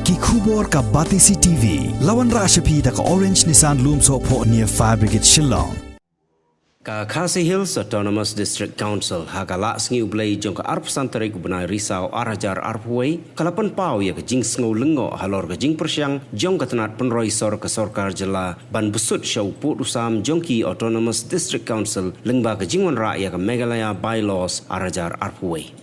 ki khubor ka Batisi TV lawan ra shapi da ka Orange Nissan Loom so pho near Fire Brigade Shillong Ka Khadc Hills Autonomous District Council hagala sngi ublay jong ka arp santare ku benai risau arajar arpway kalapan pau ya ka jing sngo lengo halor ka jing persyang jong ka tenat penroi sor ka Sorkar jela ban besut syau put usam jong ki Autonomous District Council Lyngba ka jingwan ra ya ka Meghalaya bylaws arajar arpway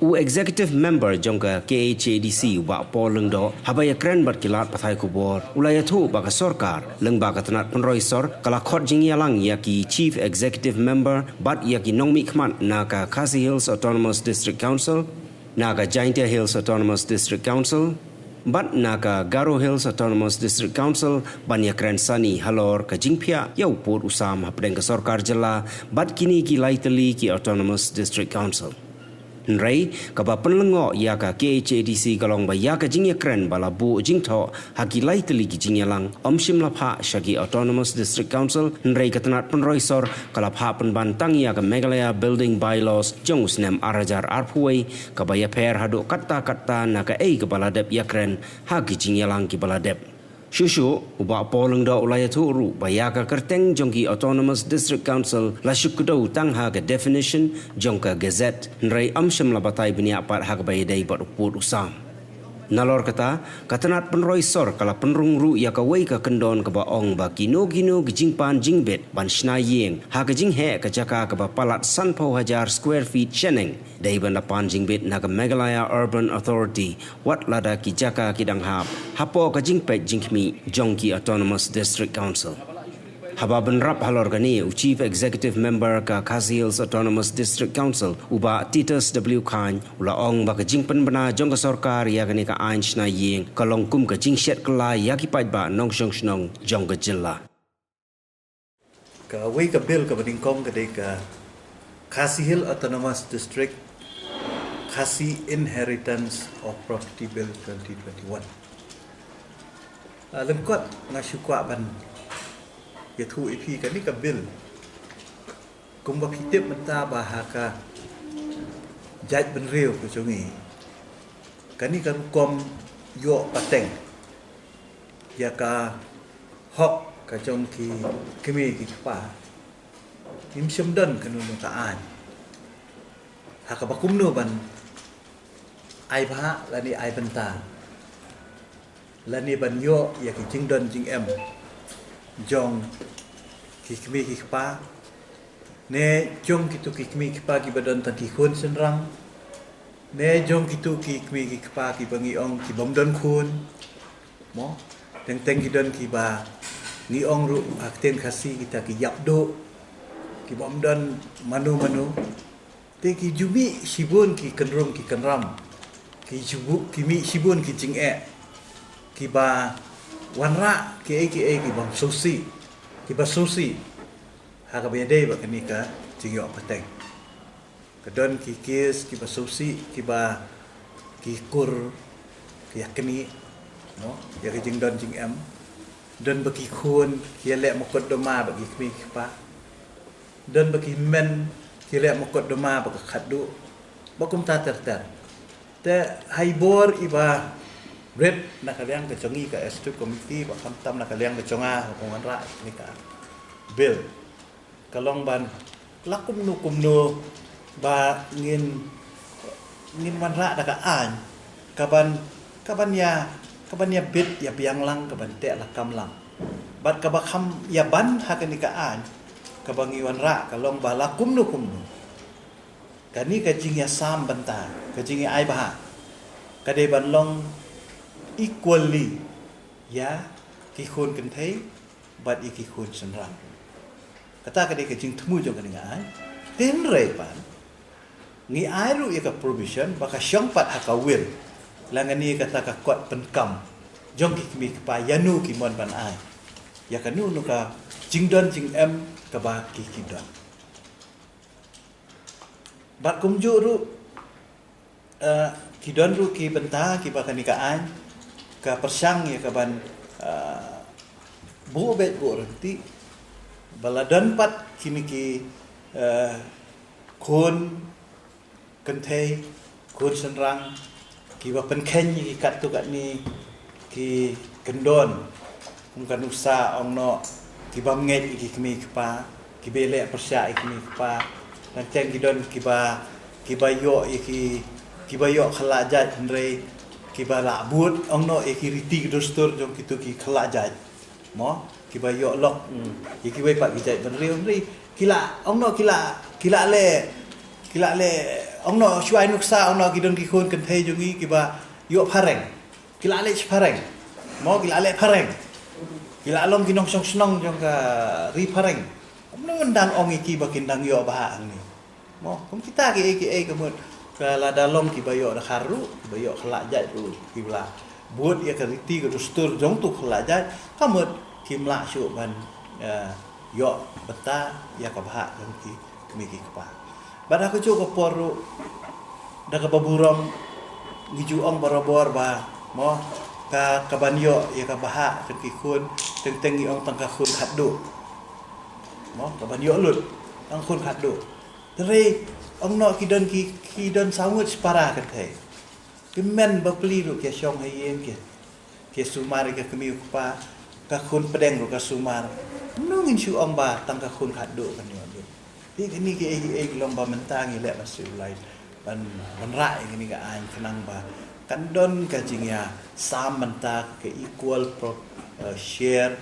U executive member jongka Khadc ba Paul Lengdo habaya kren bat kilat pathai kubor ulaya thu ba ka Sorkar Lyngba ka tenat penroi sor kala khot jing yalang ya ki chief executive member bat ya ki nongmi khmat na ka Khadc Hills Autonomous District Council na ka Kynthoh Hills Autonomous District Council bat na ka Garo Hills Autonomous District Council ban ya kren sani halor ka jingpia yau put usam hapdeng ka Sorkar jela bat kini ki laiteli ki Autonomous District Council Nrai kaba penlengo ya ka Khadc kalong ba ya ka jingya kren bala bu Kynthoh haki lai teli ki jingya lang omshim lapha shagi Autonomous District Council nrai ka tenat penroi sor kala pha penban tang ya ka Meghalaya building bylaws jong usnem arajar arphuai kaba ya per hadu kata na ka ei ka bala dep ya kren haki jingya lang ki bala dep Shushu uba poleng da ulaya turu bayaka kerteng jongki Autonomous District Council la syukudau tang ha ka definition jongka gazette nrai amsham la batai bini apat ha ka bayadai bat uput usam Nalor kata katanat penroi sor kala penrung ru ya ka wei ka kendon ka ba ong ba kino gijingpan jingbet ban shna yeng ha ka jing he ka jaka ka ba palat sanpau hajar square feet sheneng dai ban pan jingbet na ka Meghalaya Urban Authority wat lada ki jaka kidang hap hapo ka jingpet jingmi jongki Autonomous District Council Haba benrap halor gani Chief Executive Member ka Khadc Hills Autonomous District Council uba Titus W. Khan ula ong ba ka jingpen bana jong ka Sorkar ya gani ka Einstein yeng kalong kum ka jing Shet Kylla ya ki pait ba nong shong shnong jong ka jilla ka wei ka bill ka bading kong ka de ka Khadc Hills Autonomous District Khadc Inheritance of Property Bill 2021 lengkot ngasukwa ban ya thu ipi ka ni ka bill kung ba kitip menta baha ka jaj ben rew ko chungi kani ka kom yo pateng ya ka hok ka jong ki kemi ki pa nim shomdan ka nu ka an ha ka bakum no ban ai bha la ni ai benta la ni ban yo ya ki jingdon jing em jong kikmi kikpa ne jong kitu kikmi kikpa ki badan tanti khun senrang ne jong kitu kikmi kikpa ki bangi ong ki bomdon khun mo teng ki don ki ba ni ong ru akten khasi kita ki yapdo ki bomdon manu te ki jumi sibun ki kenrum ki kenram ki jubu ki mi sibun ki jinge ki ba wanra ki bang susi ki ba susi ha ka bede ba kani ka jingyo pateng kadon ki kis ki ba susi ki ba ki kur ki yakni no ya ki jingdon jing em don ba ki khun ki le mokot doma ba ki kmi ki pa don ba ki men ki le mokot doma ba ka khadu ba kum ta ter te haibor iba Red nakaliang ke chongi ka S2 committee ba kamtam nakaliang ke chonga hukuman ra ni ka bill kalong ban lakum no ba ngin man ra da ka an kaban ya bit ya biang lang kaban te la kam lang bat ka ba kham ya ban ha ka ni ka an kabang iwan ra kalong ba lakum no kani ka jing ya sam banta ka jing ai ba ka de ban long equally ya ki khôn kan thấy but ki khôn senrang kata ka de ka jing thmu jong kan ngai ten re pan ngi ai ru ya ka provision ba ka syong pat ha ka will langani kata ka kot penkam jong ki mi pa yanu ki mon ban ai ya ka nu ka jing don jing em ka ba ki don bat kum ju ru ki don ru ki benta ki ba kan ni ka ai ka persang ya kaban bu bet bu renti baladan pat kini ki khôn kan thei khôn senrang ki ba pen khen ni kat tu kat ni ki kendon kan usa ong no ki bamnget ki kemi kepa ki belek persya kemi kepa dan ceng kidon ki bayo ki bayo khalajat ndrei ki bala but ong no ki riti dostur jong kitu ki khalajat mo ki bayo lok ki wei pak ki jai benriu ndrei kila ong no kila le ong no shuai nuksa ong no kidon ki khun kan thei jongi ki ba yo phareng kila le phareng mo kila le phareng kila long kinong song snong jong ka ri phareng no ndang ong iki bakin dang yo ba ang ni mo kum kita ki kemut kala dalong ki bayo da kharu bayo khalajat ru ki bla buat ya ka riti ka dustur jong tu khalajat kamut kimla syu ban yo beta ya ka ba jong ki kemi ki pa bada ko jo ko poru da ka baburong ngiju ong barobor ba mo ka kabanyo ya ka baha kan ki kun teng ong tang ka kun haddu mo kabanyo lut tang kun haddu dari ong no kidon sangut separa kan thai kemen bapli ru ke syong hayen ke sumar ke kemi pa ka kun pedeng ru ka sumar nungin syu ong ba tang ka kun haddu kan yo ni kini ke lomba mentang ile masu lain ban rai ini ka an kenang ba kan don ka jingya sam menta ke equal share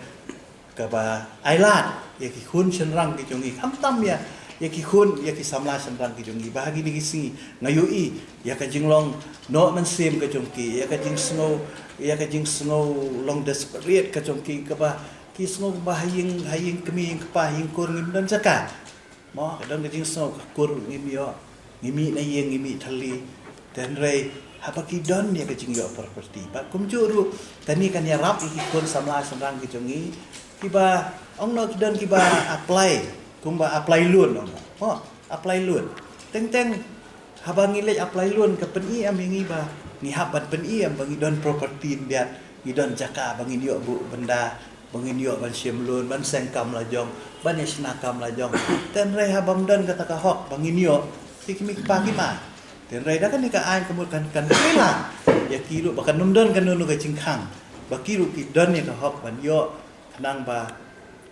ka ba ailat ya ki kun senrang ki jongi kham tam ya ki kun ya ki samla senrang ki jongi bahagi ni si ngayui ya ka jinglong no man sim ka jongki ya ka jing snow long desperate ka jongki ka ba ki snow ba haying kemi ka pa hing kur ngim dan zakat mo ka don ka jing snow ka kur ngim yo ngimi na yeng ngimi thali dan rei haba ki don ya ka jing yo property ba kum juru tani kan ya rap ki kun samla senrang ki jongi ki ba ong no ki don ki ba apply kum ba apply loan oh apply loan teng haba ngilek apply loan ke peni am ngi ba ni habat peni am bangi don property dia ni don jaka bangi yo bu benda bangi yo ban sim loan ban sengkam la jong ban yasna kam la jong ten rei habam don kata ka hok bangi yo ki kimi pa ki ma ten rei da kan ni ka ai kemut kan kila ya kiru bakan numdon kan nunu ka jingkhang ba kiru ki don ni ka hok ban yo nang ba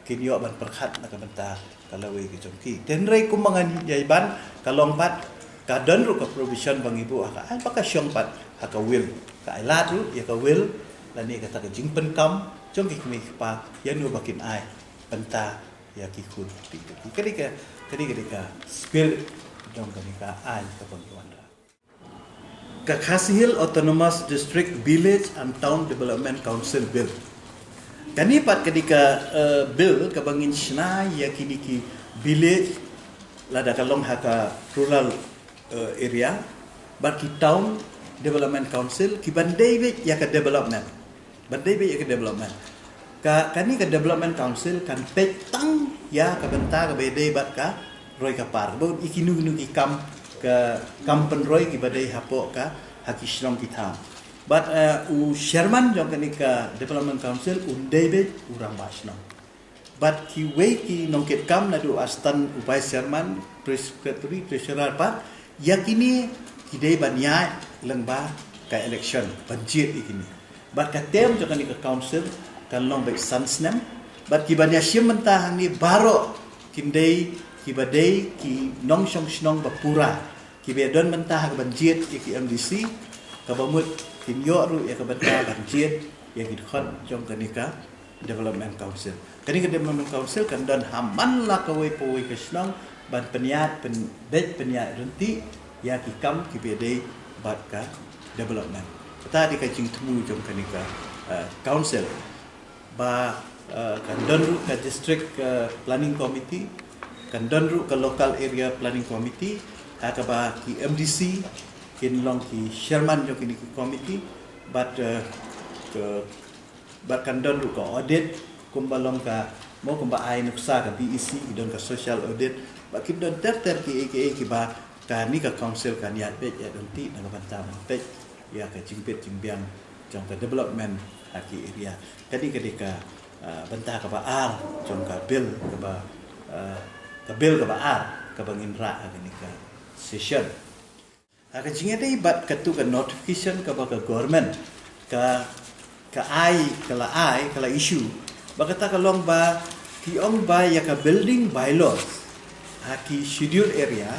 kin yo ban perkhat na ka benta kalau we ki jongki ten rei kum mangan yai ban kalong pat ka don ru ka provision bang ibu ka ai pa ka syong pat ka will ka ailat ru ya ka will la ni ka ta ka jing pen kam jong ki mi pa ya nu bakin ai benta ya ki khun ti ka spirit jong ka ai ka bang wanda ka Khadc Hill Autonomous District Village and Town Development Council Bill kani pat ketika bill kabangin sna ya kini ki village lada kalong haka rural area baki town development council ki bandai ya ka development ka kani ka development council kan petang ya ka benta ka bede bat ka roi ka par bo ikinu ki kam ka kampen roi ki badai hapo ka hakishrong ki tham but chairman jong kanika development council David urang basno but ki wei ki nongket kam na du astan vice chairman secretary treasurer pat yakini ki dei banya Lyngba ka election budget ikini but ka tem jong kanika council kan long baik sansnem but ki banya syem mentah ni baro kindei ki badai ki nong song snong bapura ki bedon mentah budget ki MDC ka bamut kinyo ru ya ka benta banjir ya ki khot jong kanika development council kanika development council kan dan haman la ka wei powei ka snong ban peniat renti ya ki kam ki bede bat ka development ta di ka jing temu jong kanika council ba kan dan ru ka district planning committee kan dan ru ka local area planning committee ka ba ki MDC kin long ki chairman jo kini committee but kan don ru ko audit kumbalong ka mo kumba ai nuksa ka BEC don ka social audit ba kin don ter ki ba ka ni ka council kan ya pe ya don ti na banta pe ya ka jingpet jingbiang jong ka development aki area kadi ketika banta ka ba ar jong ka bill ka ar ka bangin ra ni ka session akan jinga dei bat katu ka notification ka ba ka government ka kala issue bakata kalong ba kiong ba ya ka building bylaws haki schedule area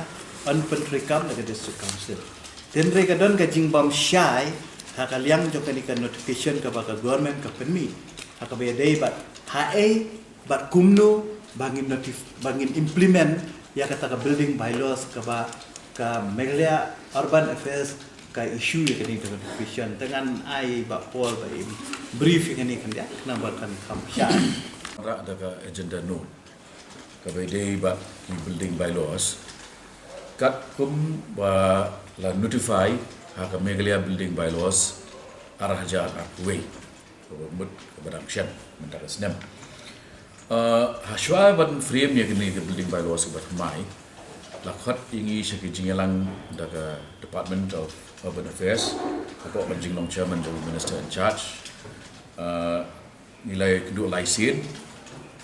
on pentrikam daga district council then reka don ka jingbam syai hakaliang jo ka notification ka ba ka government ka permit haka ba dai ba hae ba kumno bangin implement ya kata ka building bylaws ka ba ka Meghalaya urban affairs ka issue ya kini dengan notification dengan ai ba pol ba brief ya kini kan dia kenapa kan kamsya ada ka agenda no ka ba dai ba ki building bylaws kat kum ba la notify ha ka Meghalaya building bylaws arah jalan way mut ka badang Shet mentara senam Hashwa ban frame ya kini ke building bylaws ke mai lakhat ingi syaki jingelang daga Department of Urban Affairs apa banjing long chairman the minister in charge nilai kedua laisin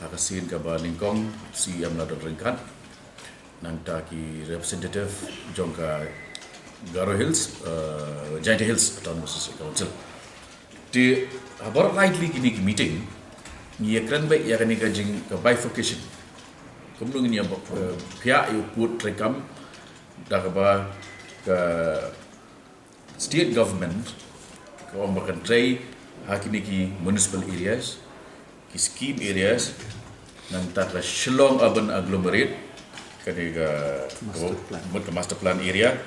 hakasin ka ba lingkong si amladon ringkat nang ta ki representative jongka Garo Hills Giant Hills Autonomous Council di abor likely kini meeting ni ekran baik ya kani kajing ke bifurcation kemudian ni pihak yang put rekam dah ke state government ke orang bahkan try hakini ki municipal areas ki scheme areas nanti ke Shillong urban agglomerate kani ke master plan area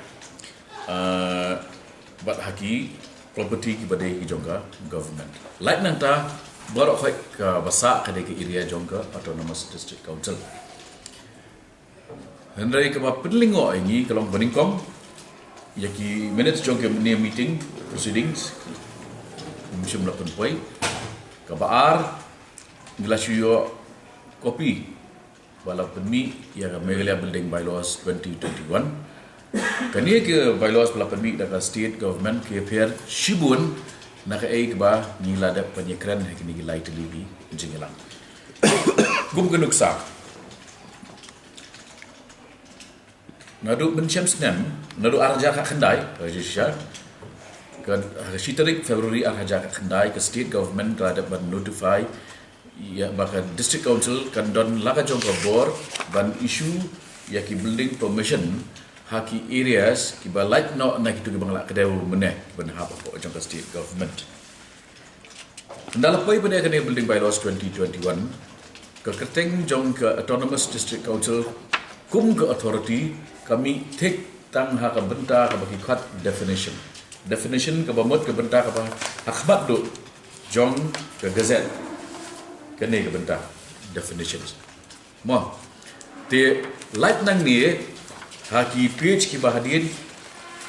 buat haki property ki badai ki jongka government like nanti baru ke besar ke area jongka autonomous district council hendai ke penlingo ini kalau beningkong yaki minutes jongka ni meeting proceedings musim 8 poin ke baar ngelasuyo kopi bala penmi ya Meghalaya building bylaws 2021 kani ke bylaws bala penmi da state government ke fair shibun nak ai ba ni lada penyekran kini light libi jingelang gum genuksa nadu bencam senam nadu arja ka khandai registrar kan shitarik February arja ka khandai ke state government lada ban notify ya bahkan district council kan don laga jong ka bor ban issue ya ki building permission haki areas ki ba light no na kitu ki bangla kedau meneh ben hab apa jong ka state government ndalapai pada kene building bylaws 2021 ke keteng jong ke autonomous district council kum ke authority kami take tang ha ka benta ka bagi khat definition ke bamut ke benta ka ba akhbat do jong ke gazette kene ke benta definitions mo te light nang ni haki PH ki bahadin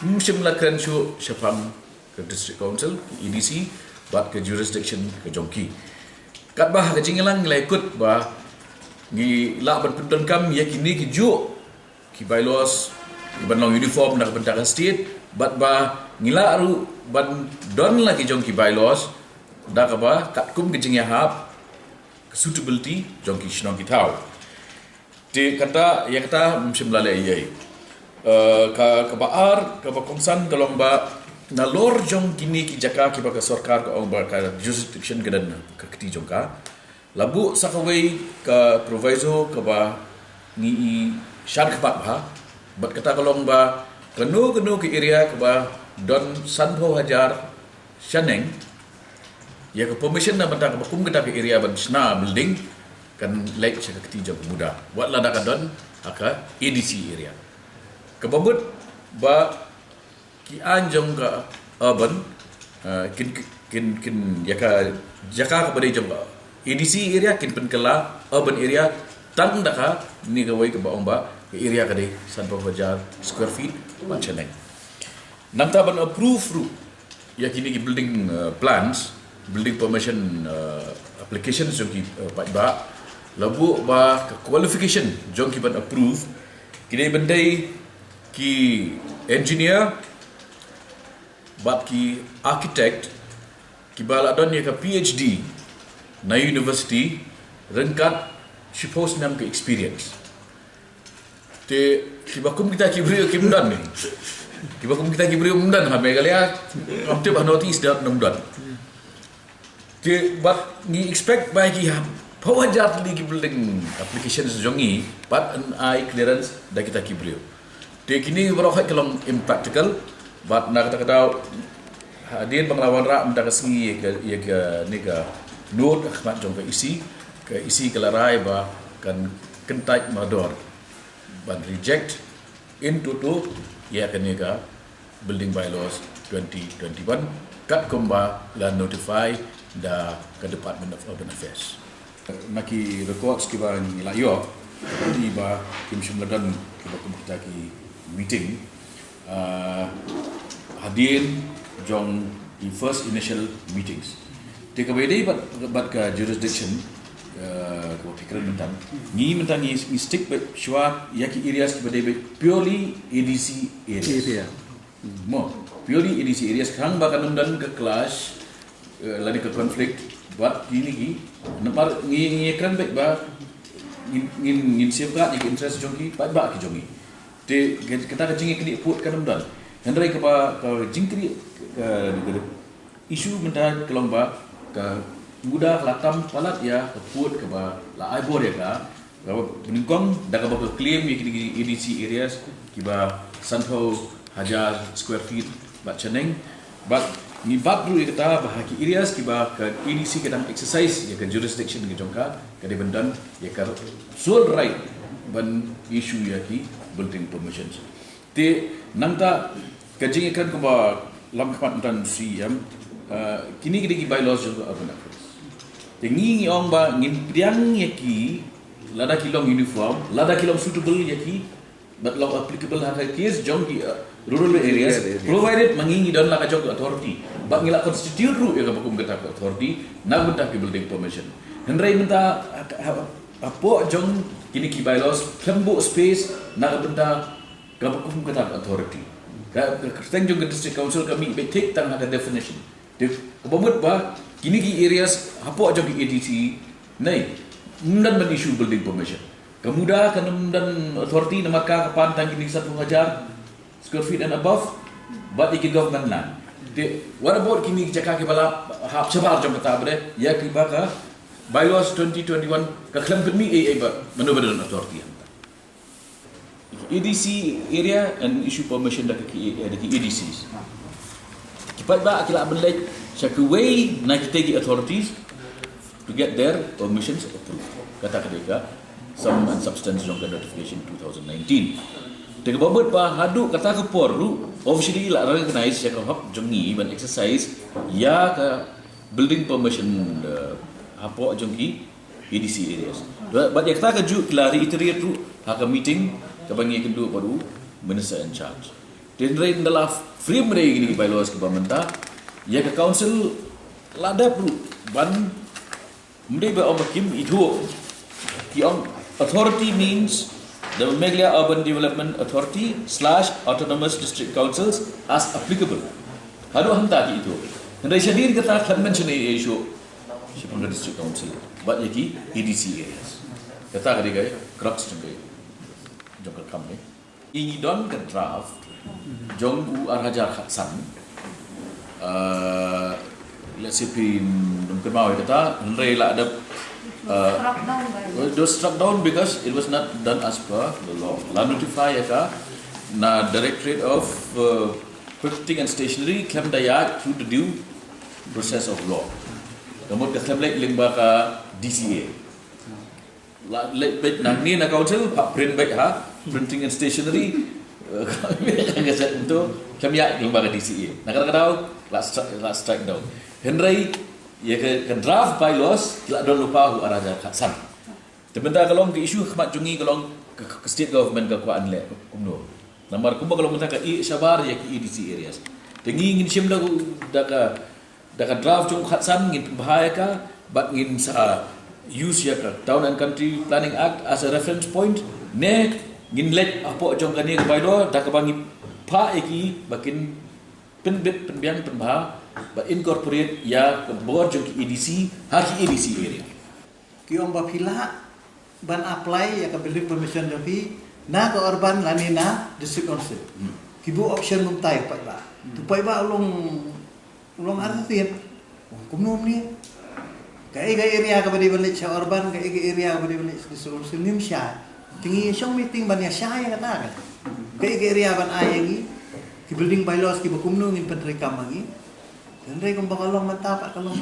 musim lakan su syapam ke district council EDC bat ke jurisdiction ke jongki kat bah ke jingelang nilai ikut bah ni la ban pendon kam ya kini ki ju ki bylaws ban long uniform nak bentara state bat bah ngila ru ban don la ki jongki bylaws da ka bah kat kum ke jingya hab suitability jongki shnong ki tau te kata ya kata musim lalai yai ka baar ka kongsan kalong ba na lor jong kini ki jaka ki ba ka Sorkar ka ong ba ka jurisdiction ka dan ka kiti jong ka labu sakaway ka proviso ka ba ni syar ka ba bat kata kalong ba kanu ki area ka ba don sanho hajar shaneng ya ka permission na banta ka kum ka area ban sna building kan like ka kiti jong muda wat la da ka don aka EDC area kebabut ba ki anjong ka urban kin jaka ka badai jong EDC area kin penkela urban area tang daka ni ka wai ka ba omba area ka dei sanpo hajar square feet macam ni namta ban approve ru ya kini ki building plans building permission applications jong ki ba labu ba qualification jong ki ban approve kini bendai ki engineer bat ki architect ki bala don ya ka PhD na university rengkat suppose nam ke experience te ki bakum kita ki brio ki mundan ni ki bakum kita ki brio mundan ha Meghalaya amte ba notice dat mundan But we expect by the power jar lagi building applications jongi, but an eye clearance dah kita kibrio. Dia kini berokat kalau impractical, but nak kata hadir penglawan rak mendak sengi ya ni ke note khmat jong ke isi kelarai ba kan kentai mador ban reject into to ya kan ni ke building bylaws 2021 kat komba la notify da ke Department of Urban Affairs. Naki records kiba ni la yo di ba kim shumladan kiba kita ki meeting hadir jong the first initial meetings. Take away day but ka jurisdiction ko pikiran mentang ni stick but shwa yaki areas ki bade purely ADC areas. Mo purely ADC areas khang ba kanum dan ke clash lani ke conflict but ini ki namar ni ekran baik ba ngin safeguard ni interest jongki ba ki jongi. Te kita ka jingi kini put kanum dan hendrai ke ba jingkri isu mentang kelomba ke mudah latam palat ya keput ke ba la aibor ya ka beningkong dah ke claim ya kini EDC areas kiba sanho hajar square feet ba cheneng but ni bab dulu kita bahaki areas kiba ke EDC kadang exercise ya ke jurisdiction ke jongka ke de bendan ya ke sole right ban isu ya ki building permissions te nangta kajing ikan ke ba lam khmat dan CM kini kita bylaws juga urban affairs. Tengi ong ba ngin priang yaki lada kilong uniform, lada kilong suitable yaki but law applicable hak case jong ki rural areas provided mangingi don la ka jong authority. Ba ngila constitute ru ya ka hukum kata authority na bentah ki building permission. Hendrai menta apo jong kini ki bylaws klembu space na bentah ka hukum kata authority. Kerteng juga district council kami take tang ada definition. Kebomut ba kini ki areas apa aja ki ADC nai mundan ban issue building permission. Kemudah kan dan authority nama ka kapan tang kini 1,000 square feet and above but iki government land. What about kini jaka ki bala hap sebar jam kata bre ya ki ba ka bylaws 2021 ka klaim kami ba manobadan authority. EDC area and issue permission dah ke EDCs. Cepat ba akila belaj satu way nak kita authorities to get their permissions approved. Kata kedeka some and substance jong notification 2019. Tega babut ba hadu kata ke poru officially la recognize ya ka hap jongi ban exercise ya ka building permission apa jongi EDC areas. But ya kata ke ju kila reiterate tu hak meeting kabangi kedua baru minister in charge. Dan rain dalam frame ray gini bylaws ke bamenta ya ke council lada perlu ban mesti ba omakim itu yang authority means the Meghalaya Urban Development Authority / Autonomous District Councils as applicable. Hadu hanta ki itu. Dan ray syadir kata convention isu Shipanga District Council but yaki EDC areas. Kata kali gaya crux jengkai jongkal kami ini don ke draft jong u arhajar khatsan let's say pin dongkal mau kata hendrai la ada struck down because it was not done as per the law la notify ka na directorate of printing and stationery claim daya through the due process of law kemudian claim like Lyngba ka DCA nang ni na council print baik printing and stationery ngaset itu kami ya lembaga DCA nak kata last strike down hendrai ya ke draft bylaws tidak ada lupa hu araja khatsan sebentar kalau ke isu khmat jungi kalau ke state government ke kuan le umno namar kumba kalau mentaka i syabar ya ke EDC areas tengi ngin shimla da draft jung khatsan ngin bahaya ka bat ngin sa use ya ka Town and Country Planning Act as a reference point ne ngin let apa jong kani ke bylaw da ka bangi pa eki bakin penbit penbiang penbah ba incorporate ya ke board jong EDC haki EDC area ki om ba pila ban apply ya ka building permission jong ki na ka urban lanina district council ki bu option mum tai pa ba tu pai ba ulong artin kumnom ni Cái area ka ba di balik sa urban, cái area ka ba di balik sa solution nim siya. Tingi siyang meeting ba niya siya yang kata kan. Cái area ban ayangi, ki building bylaws ki bakumno ngin penrekam lagi. Dan ray kung bakalong mantapa kalong.